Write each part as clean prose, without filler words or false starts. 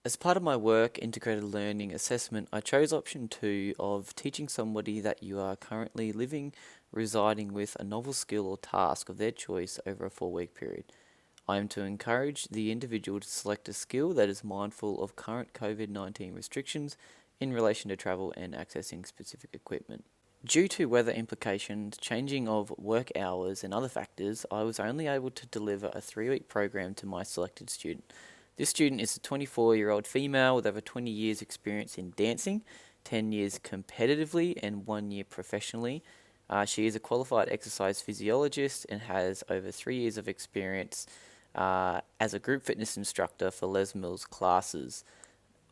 As part of my work, integrated learning assessment, I chose option 2 of teaching somebody that you are currently living, residing with a novel skill or task of their choice over a 4-week period. I am to encourage the individual to select a skill that is mindful of current COVID-19 restrictions in relation to travel and accessing specific equipment. Due to weather implications, changing of work hours and other factors, I was only able to deliver a 3-week program to my selected student. This student is a 24-year-old female with over 20 years experience in dancing, 10 years competitively and 1 year professionally. She is a qualified exercise physiologist and has over 3 years of experience as a group fitness instructor for Les Mills classes.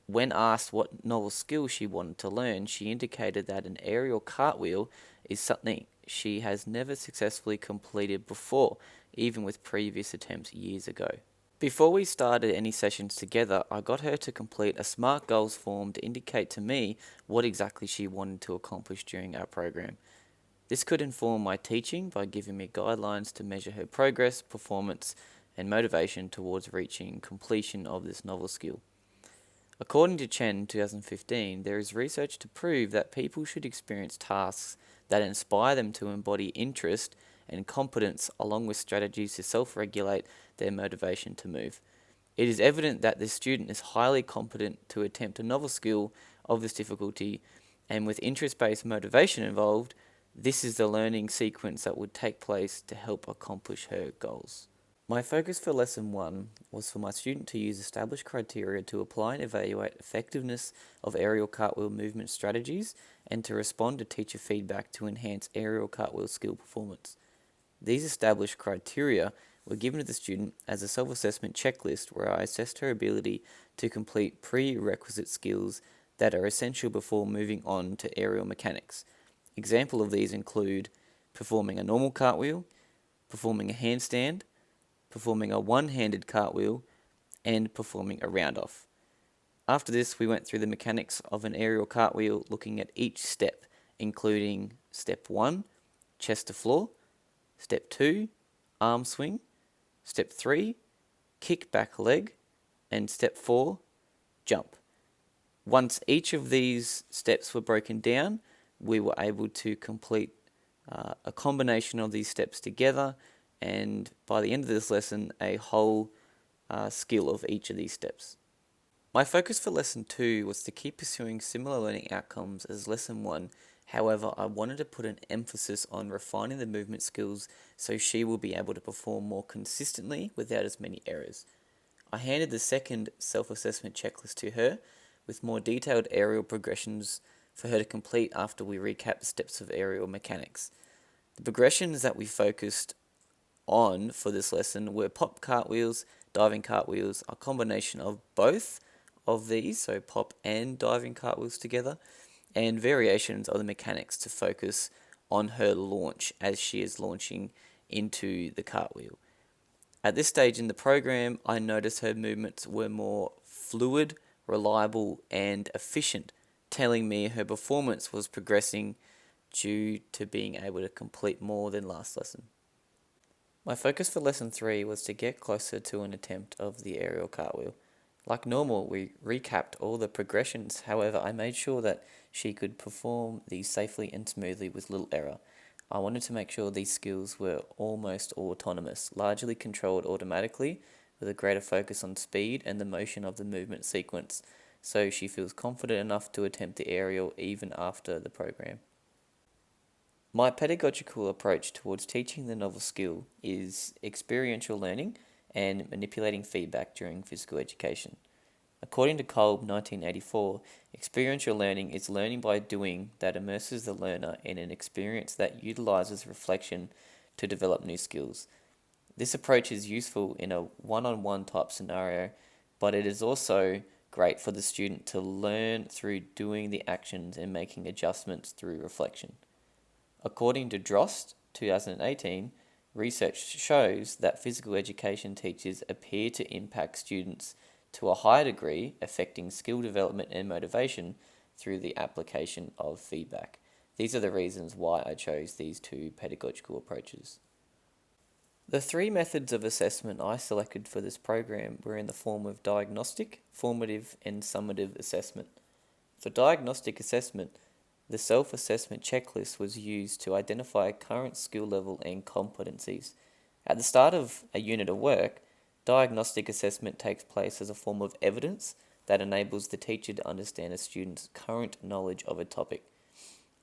When asked what novel skill she wanted to learn, she indicated that an aerial cartwheel is something she has never successfully completed before, even with previous attempts years ago. Before we started any sessions together, I got her to complete a SMART goals form to indicate to me what exactly she wanted to accomplish during our program. This could inform my teaching by giving me guidelines to measure her progress, performance, and motivation towards reaching completion of this novel skill. According to Chen 2015, there is research to prove that people should experience tasks that inspire them to embody interest and competence along with strategies to self-regulate their motivation to move. It is evident that this student is highly competent to attempt a novel skill of this difficulty, and with interest-based motivation involved, this is the learning sequence that would take place to help accomplish her goals. My focus for Lesson 1 was for my student to use established criteria to apply and evaluate effectiveness of aerial cartwheel movement strategies and to respond to teacher feedback to enhance aerial cartwheel skill performance. These established criteria were given to the student as a self-assessment checklist where I assessed her ability to complete prerequisite skills that are essential before moving on to aerial mechanics. Examples of these include performing a normal cartwheel, performing a handstand, performing a one-handed cartwheel, and performing a round-off. After this, we went through the mechanics of an aerial cartwheel, looking at each step, including step 1, chest to floor, step 2, arm swing, step 3, kick back leg, and step 4, jump. Once each of these steps were broken down, we were able to complete a combination of these steps together, and by the end of this lesson, a whole skill of each of these steps. My focus for Lesson 2 was to keep pursuing similar learning outcomes as Lesson 1. However, I wanted to put an emphasis on refining the movement skills so she will be able to perform more consistently without as many errors. I handed the second self-assessment checklist to her with more detailed aerial progressions for her to complete after we recap the steps of aerial mechanics. The progressions that we focused on for this lesson were pop cartwheels, diving cartwheels, a combination of both of these, so pop and diving cartwheels together, and variations of the mechanics to focus on her launch as she is launching into the cartwheel. At this stage in the program, I noticed her movements were more fluid, reliable, and efficient, telling me her performance was progressing due to being able to complete more than last lesson. My focus for Lesson 3 was to get closer to an attempt of the aerial cartwheel. Like normal, we recapped all the progressions, however, I made sure that she could perform these safely and smoothly with little error. I wanted to make sure these skills were almost autonomous, largely controlled automatically, with a greater focus on speed and the motion of the movement sequence, so she feels confident enough to attempt the aerial even after the program. My pedagogical approach towards teaching the novel skill is experiential learning and manipulating feedback during physical education. According to Kolb 1984, experiential learning is learning by doing that immerses the learner in an experience that utilizes reflection to develop new skills. This approach is useful in a one-on-one type scenario, but it is also great for the student to learn through doing the actions and making adjustments through reflection. According to Drost 2018, research shows that physical education teachers appear to impact students to a higher degree, affecting skill development and motivation through the application of feedback. These are the reasons why I chose these two pedagogical approaches. The three methods of assessment I selected for this program were in the form of diagnostic, formative, and summative assessment. For diagnostic assessment, the self-assessment checklist was used to identify current skill level and competencies. At the start of a unit of work, diagnostic assessment takes place as a form of evidence that enables the teacher to understand a student's current knowledge of a topic.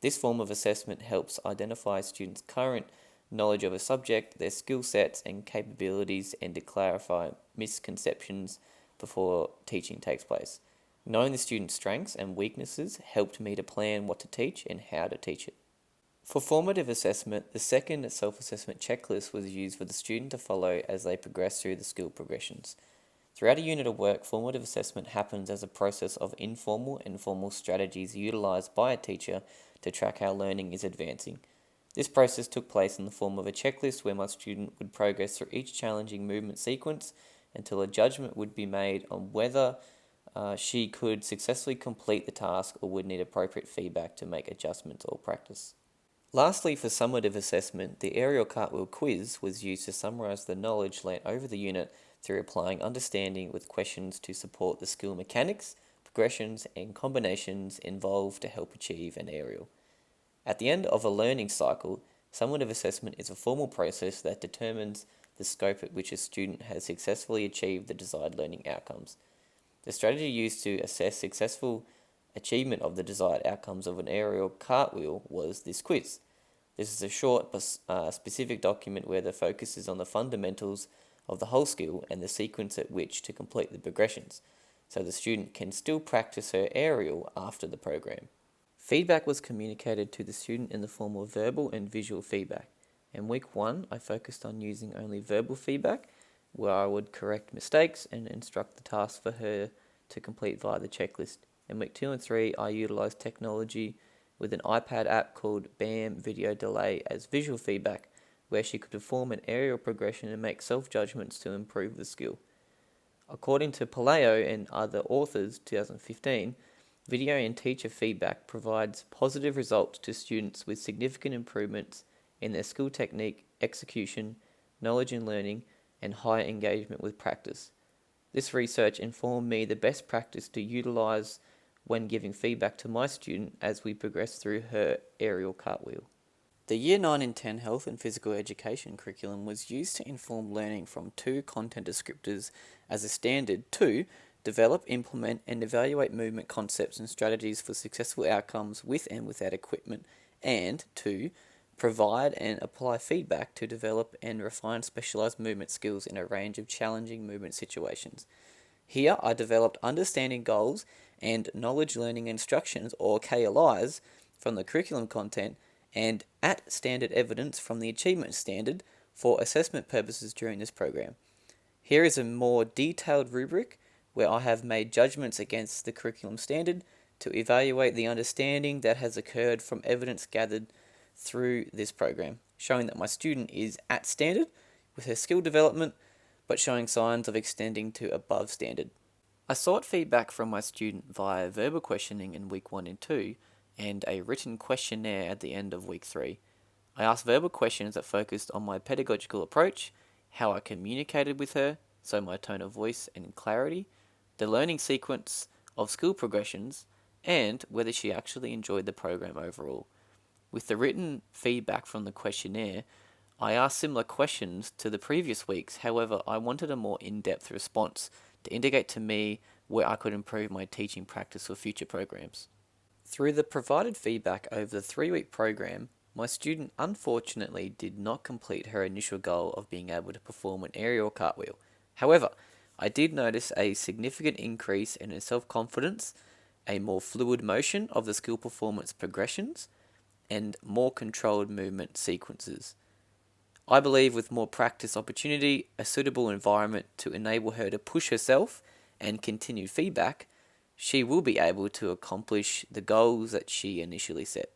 This form of assessment helps identify students' current knowledge of a subject, their skill sets and capabilities, and to clarify misconceptions before teaching takes place. Knowing the student's strengths and weaknesses helped me to plan what to teach and how to teach it. For formative assessment, the second self-assessment checklist was used for the student to follow as they progress through the skill progressions. Throughout a unit of work, formative assessment happens as a process of informal and formal strategies utilised by a teacher to track how learning is advancing. This process took place in the form of a checklist where my student would progress through each challenging movement sequence until a judgment would be made on whether she could successfully complete the task or would need appropriate feedback to make adjustments or practice. Lastly, for summative assessment, the aerial cartwheel quiz was used to summarise the knowledge learnt over the unit through applying understanding with questions to support the skill mechanics, progressions, and combinations involved to help achieve an aerial. At the end of a learning cycle, summative assessment is a formal process that determines the scope at which a student has successfully achieved the desired learning outcomes. The strategy used to assess successful achievement of the desired outcomes of an aerial cartwheel was this quiz. This is a short but specific document where the focus is on the fundamentals of the whole skill and the sequence at which to complete the progressions, so the student can still practice her aerial after the program. Feedback was communicated to the student in the form of verbal and visual feedback. In week 1, I focused on using only verbal feedback, where I would correct mistakes and instruct the task for her to complete via the checklist. In week 2 and 3, I utilised technology with an iPad app called BAM Video Delay as visual feedback, where she could perform an aerial progression and make self-judgments to improve the skill. According to Paleo and other authors, 2015, video and teacher feedback provides positive results to students with significant improvements in their skill technique, execution, knowledge and learning, and high engagement with practice. This research informed me the best practice to utilise when giving feedback to my student as we progress through her aerial cartwheel. The Year 9 and 10 Health and Physical Education curriculum was used to inform learning from 2 content descriptors as a standard to develop, implement, and evaluate movement concepts and strategies for successful outcomes with and without equipment, and 2. Provide and apply feedback to develop and refine specialised movement skills in a range of challenging movement situations. Here I developed understanding goals and knowledge learning instructions, or KLIs, from the curriculum content and at standard evidence from the achievement standard for assessment purposes during this program. Here is a more detailed rubric where I have made judgments against the curriculum standard to evaluate the understanding that has occurred from evidence gathered through this program, showing that my student is at standard with her skill development, but showing signs of extending to above standard. I sought feedback from my student via verbal questioning in week 1 and 2, and a written questionnaire at the end of week 3. I asked verbal questions that focused on my pedagogical approach, how I communicated with her, so my tone of voice and clarity, the learning sequence of skill progressions, and whether she actually enjoyed the program overall. With the written feedback from the questionnaire, I asked similar questions to the previous weeks. However, I wanted a more in-depth response to indicate to me where I could improve my teaching practice for future programs. Through the provided feedback over the 3-week program, my student unfortunately did not complete her initial goal of being able to perform an aerial cartwheel. However, I did notice a significant increase in her self-confidence, a more fluid motion of the skill performance progressions, and more controlled movement sequences. I believe with more practice opportunity, a suitable environment to enable her to push herself, and continued feedback, she will be able to accomplish the goals that she initially set.